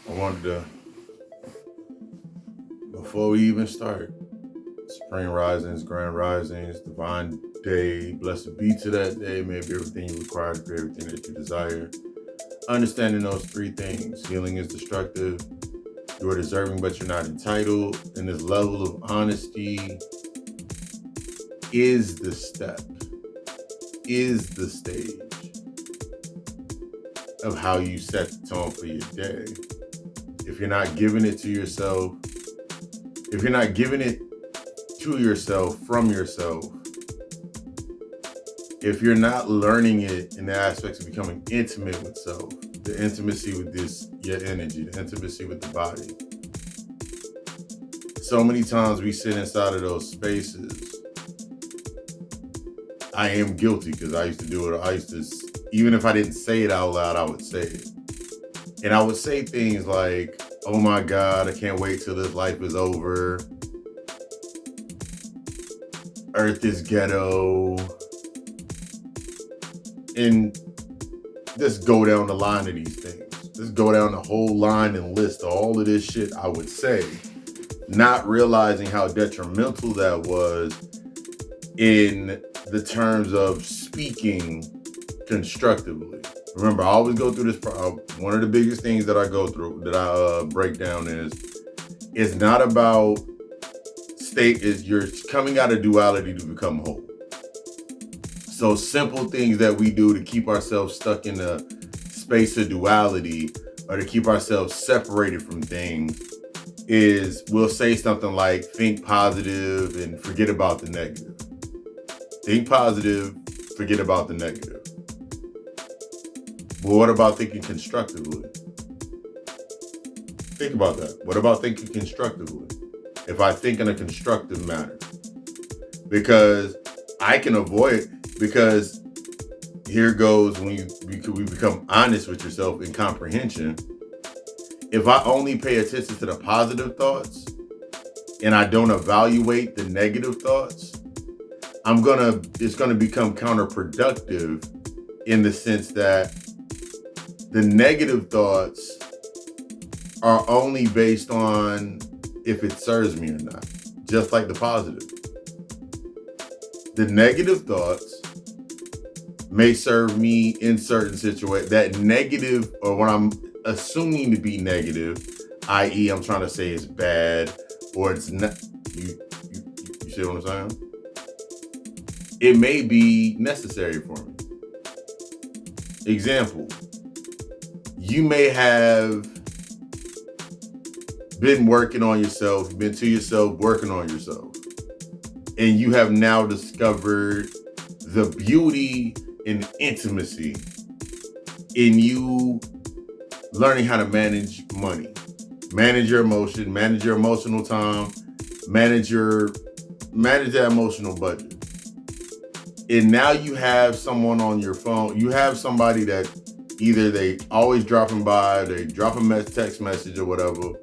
I wanted to, before we even start, spring risings, grand risings, divine day, blessed be to that day, may it be everything you require to create everything that you desire. Understanding those three things: healing is destructive, you are deserving but you're not entitled, and this level of honesty is the step, is the stage of how you set the tone for your day. If you're not giving it to yourself, if you're not giving it to yourself from yourself, if you're not learning it in the aspects of becoming intimate with self, the intimacy with this, your energy, the intimacy with the body. So many times we sit inside of those spaces. I am guilty because I used to do it. Even if I didn't say it out loud, I would say it. And I would say things like, oh my God, I can't wait till this life is over. Earth is ghetto. And just go down the line of these things. Just go down the whole line and list all of this shit I would say, not realizing how detrimental that was in the terms of speaking constructively. Remember, I always go through this. One of the biggest things that I go through, that I break down, is it's not about you're coming out of duality to become whole. So simple things that we do to keep ourselves stuck in a space of duality, or to keep ourselves separated from things, is we'll say something like, think positive and forget about the negative. Think positive, forget about the negative. But what about thinking constructively? Think about that. What about thinking constructively? If I think in a constructive manner, because I can avoid, because here goes when we become honest with yourself in comprehension. If I only pay attention to the positive thoughts and I don't evaluate the negative thoughts, it's gonna become counterproductive, in the sense that the negative thoughts are only based on if it serves me or not, just like the positive. The negative thoughts may serve me in certain situations. That negative, or what I'm assuming to be negative, i.e. I'm trying to say it's bad, or it's not, you see what I'm saying? It may be necessary for me. Example, you may have been working on yourself, been to yourself, working on yourself, and you have now discovered the beauty and intimacy in you learning how to manage money, manage your emotion, manage your emotional time, manage that emotional budget. And now you have someone on your phone, you have somebody that either they always dropping by, they drop a text message or whatever,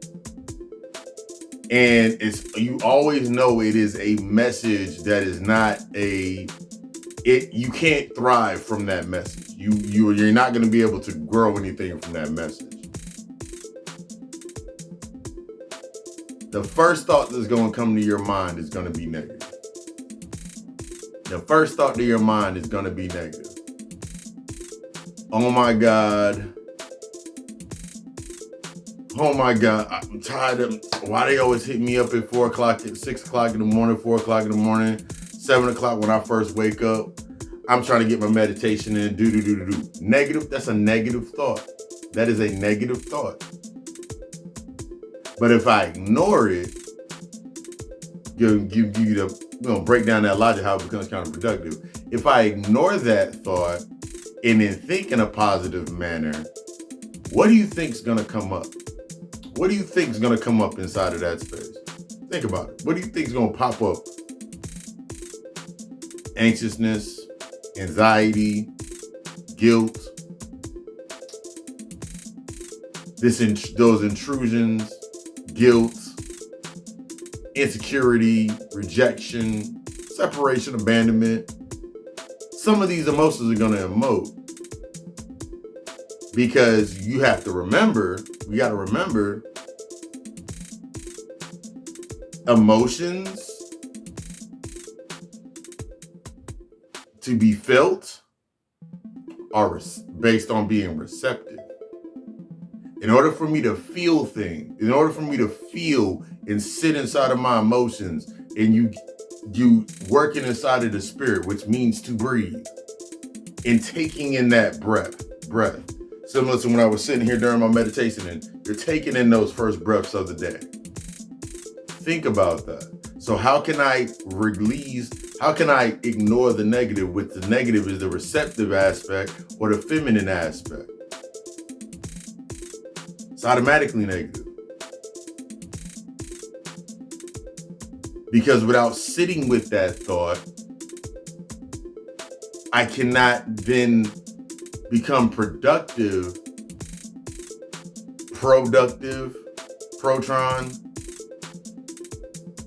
and you always know it is a message that is not you can't thrive from that message. You're not going to be able to grow anything from that message. The first thought that's going to come to your mind is going to be negative. The first thought to your mind is going to be negative. Oh my God. Oh my God. I'm tired of, why they always hit me up at 4 o'clock, at 6 o'clock in the morning, 4 o'clock in the morning, 7 o'clock when I first wake up. I'm trying to get my meditation in, do. Negative, that's a negative thought. That is a negative thought. But if I ignore it, break down that logic, how it becomes counterproductive. If I ignore that thought and then think in a positive manner, what do you think is going to come up? What do you think is going to come up inside of that space? Think about it. What do you think is going to pop up? Anxiousness, anxiety, guilt, those intrusions, guilt, insecurity, rejection, separation, abandonment. Some of these emotions are going to emote Because we got to remember, emotions to be felt are based on being receptive. In order for me to feel things, in order for me to feel and sit inside of my emotions, and you working inside of the spirit, which means to breathe, and taking in that breath, similar to when I was sitting here during my meditation, and you're taking in those first breaths of the day. Think about that. So how can I ignore the negative, which the negative is the receptive aspect or the feminine aspect? It's automatically negative. Because without sitting with that thought, I cannot then become proton,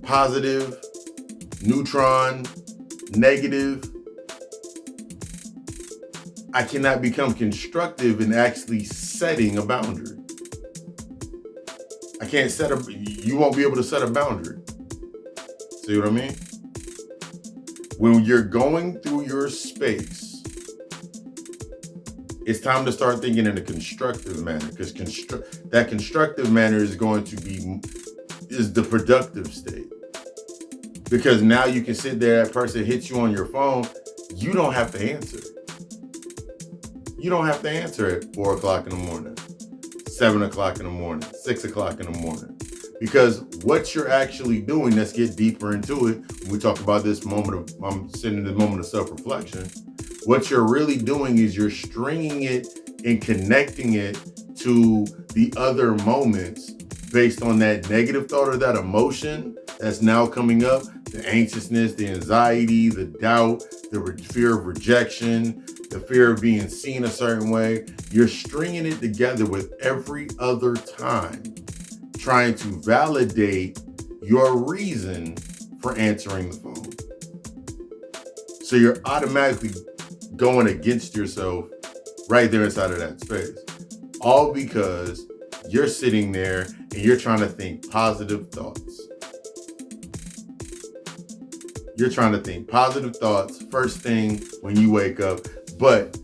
positive, neutron, negative. I cannot become constructive in actually setting a boundary. You won't be able to set a boundary. See what I mean? When you're going through your space, it's time to start thinking in a constructive manner, because that constructive manner is the productive state. Because now you can sit there, that person hits you on your phone, you don't have to answer. You don't have to answer at 4 o'clock in the morning, 7 o'clock in the morning, 6 o'clock in the morning. Because what you're actually doing, let's get deeper into it. When we talk about this I'm sitting in the moment of self-reflection. What you're really doing is you're stringing it and connecting it to the other moments based on that negative thought or that emotion that's now coming up, the anxiousness, the anxiety, the doubt, the fear of rejection, the fear of being seen a certain way. You're stringing it together with every other time, trying to validate your reason for answering the phone. So you're automatically going against yourself right there inside of that space. All because you're sitting there and you're trying to think positive thoughts. You're trying to think positive thoughts first thing when you wake up, but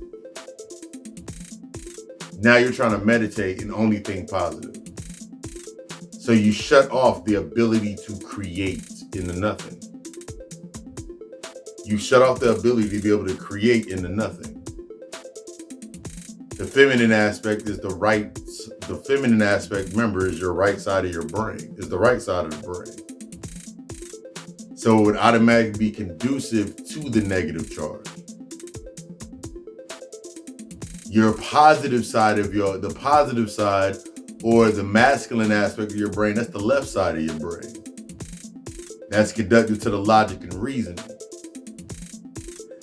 now you're trying to meditate and only think positive. So you shut off the ability to create in the nothing. You shut off the ability to be able to create in the nothing. The feminine aspect is the feminine aspect, remember, is your right side of your brain, is the right side of the brain. So it would automatically be conducive to the negative charge. Your positive side the positive side or the masculine aspect of your brain, that's the left side of your brain. That's conducive to the logic and reasoning.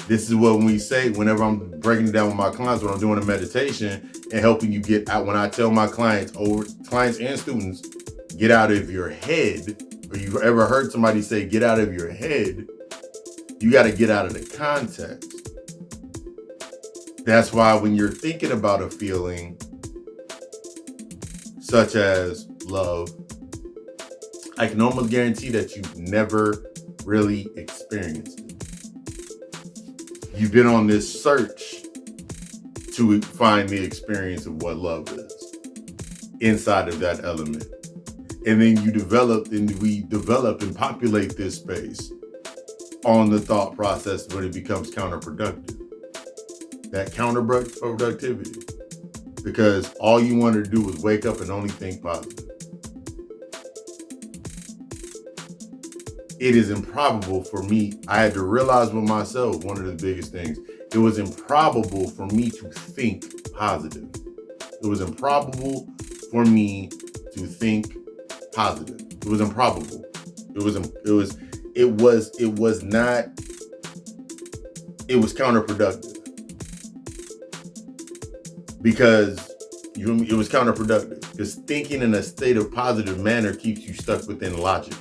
This is what we say whenever I'm breaking it down with my clients, when I'm doing a meditation and helping you get out. When I tell my clients and students, get out of your head, or you've ever heard somebody say, get out of your head, you got to get out of the context. That's why when you're thinking about a feeling such as love, I can almost guarantee that you've never really experienced it. You've been on this search to find the experience of what love is inside of that element. And then we develop and populate this space on the thought process when it becomes counterproductive. That counterproductivity. Because all you wanted to do was wake up and only think positive. It is improbable for me. I had to realize with myself, one of the biggest things, it was improbable for me to think positive. It was improbable for me to think positive. It was improbable. It was counterproductive. Because it was counterproductive. Because thinking in a state of positive manner keeps you stuck within logic.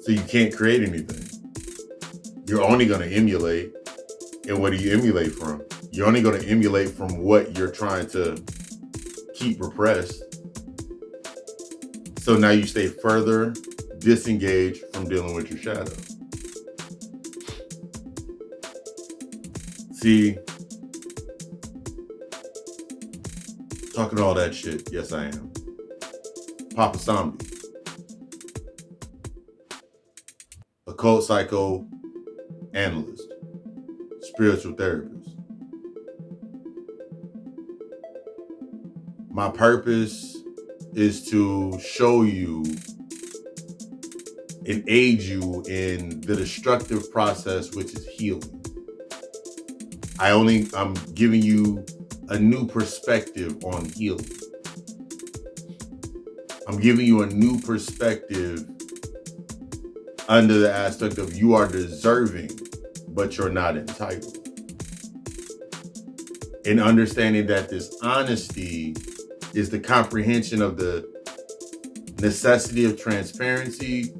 So you can't create anything. You're only going to emulate. And what do you emulate from? You're only going to emulate from what you're trying to keep repressed. So now you stay further disengaged from dealing with your shadow. See, talking all that shit, yes I am. Papa Sambi, occult psychoanalyst, spiritual therapist. My purpose is to show you and aid you in the destructive process, which is healing. I'm giving you a new perspective on healing. I'm giving you a new perspective under the aspect of you are deserving, but you're not entitled. And understanding that this honesty is the comprehension of the necessity of transparency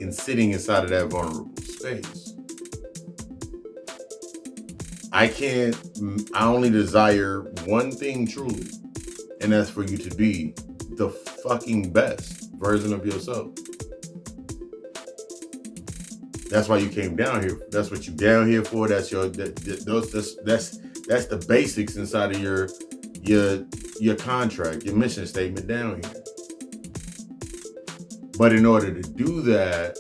and sitting inside of that vulnerable space. I only desire one thing truly, and that's for you to be the fucking best version of yourself. That's why you came down here. That's what you down here for. That's that's the basics inside of your contract, your mission statement down here. But in order to do that,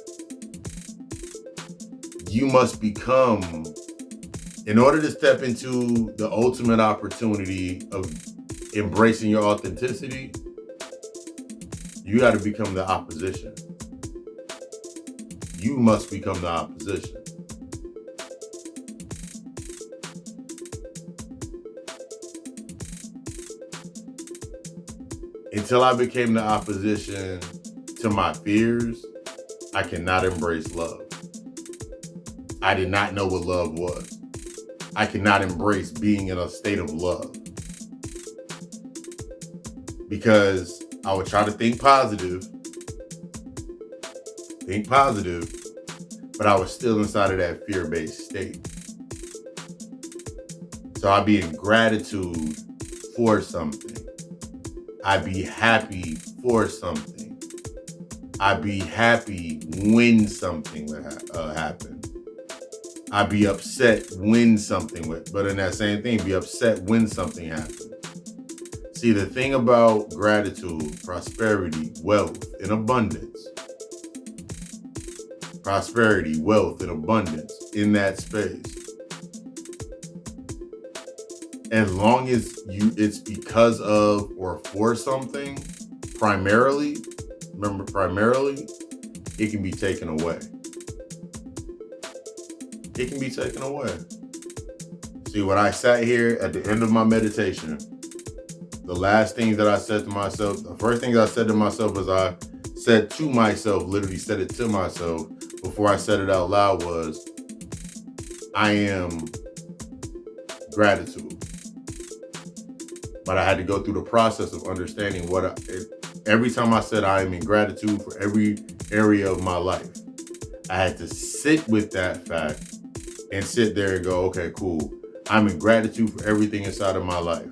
you must become, in order to step into the ultimate opportunity of embracing your authenticity, you got to become the opposition. You must become the opposition. Until I became the opposition to my fears, I cannot embrace love. I did not know what love was. I cannot embrace being in a state of love. Because I would try to think positive, but I was still inside of that fear-based state. So I'd be in gratitude for something. I'd be happy for something. I'd be happy when something would happen. I'd be upset when something would, but in that same thing, be upset when something happens. See, the thing about gratitude, prosperity, wealth, and abundance, prosperity, wealth, and abundance in that space, as long as it's because of or for something, primarily, it can be taken away. It can be taken away. See, when I sat here at the end of my meditation, the last thing that I said to myself, the first thing I said to myself was literally said it to myself before I said it out loud was, I am gratitude. But I had to go through the process of understanding every time I said I am in gratitude for every area of my life, I had to sit with that fact and sit there and go, okay, cool. I'm in gratitude for everything inside of my life.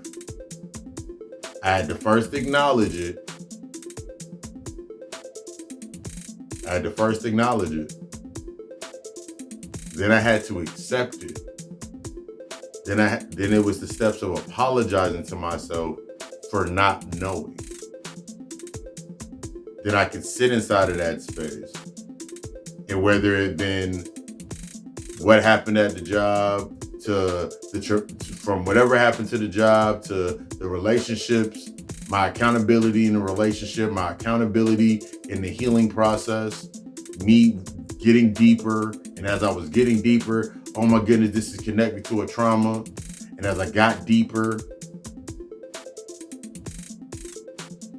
I had to first acknowledge it. Then I had to accept it. Then it was the steps of apologizing to myself for not knowing. Then I could sit inside of that space. And whether it been what happened at the job, from whatever happened to the job, to the relationships, my accountability in the relationship, my accountability in the healing process, me getting deeper. And as I was getting deeper, oh my goodness, this is connected to a trauma. And as I got deeper,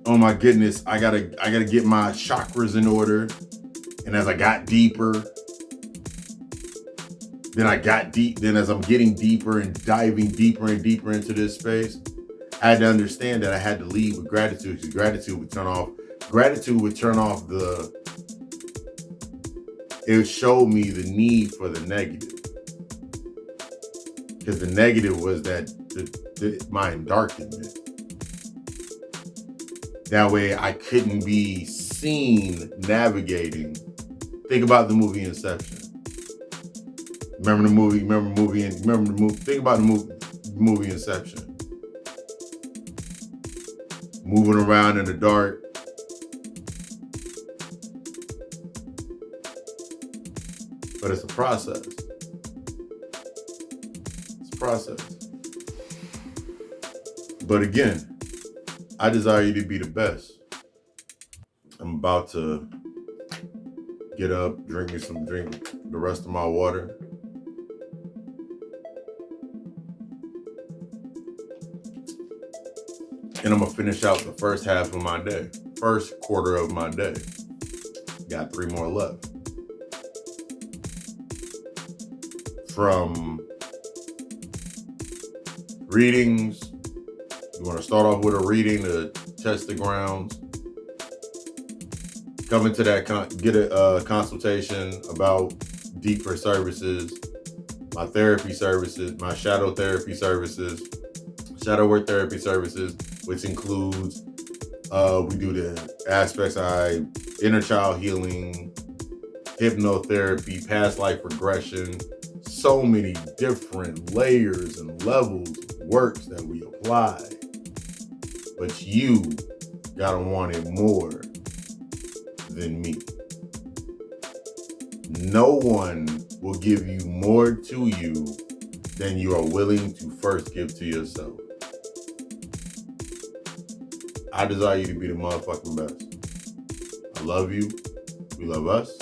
oh my goodness, I gotta get my chakras in order. And as I got deeper, then as I'm getting deeper and diving deeper and deeper into this space, I had to understand that I had to lead with gratitude, because gratitude would turn off it showed me the need for the negative. Because the negative was that my endarkenment. That way I couldn't be seen navigating. Think about the movie Inception. Remember the movie? Think about the movie Inception. Moving around in the dark. But it's a process. It's a process. But again, I desire you to be the best. I'm about to get up, drink the rest of my water. And I'm gonna finish out the first half of my day, first quarter of my day. Got 3 more left. From readings, you want to start off with a reading to test the grounds. Come into that, get a consultation about deeper services, my therapy services, my shadow therapy services, shadow work therapy services, which includes, we do the aspects inner child healing, hypnotherapy, past life regression, so many different layers and levels of works that we apply. But you gotta want it more than me. No one will give you more to you than you are willing to first give to yourself. I desire you to be the motherfucking best. I love you. We love us.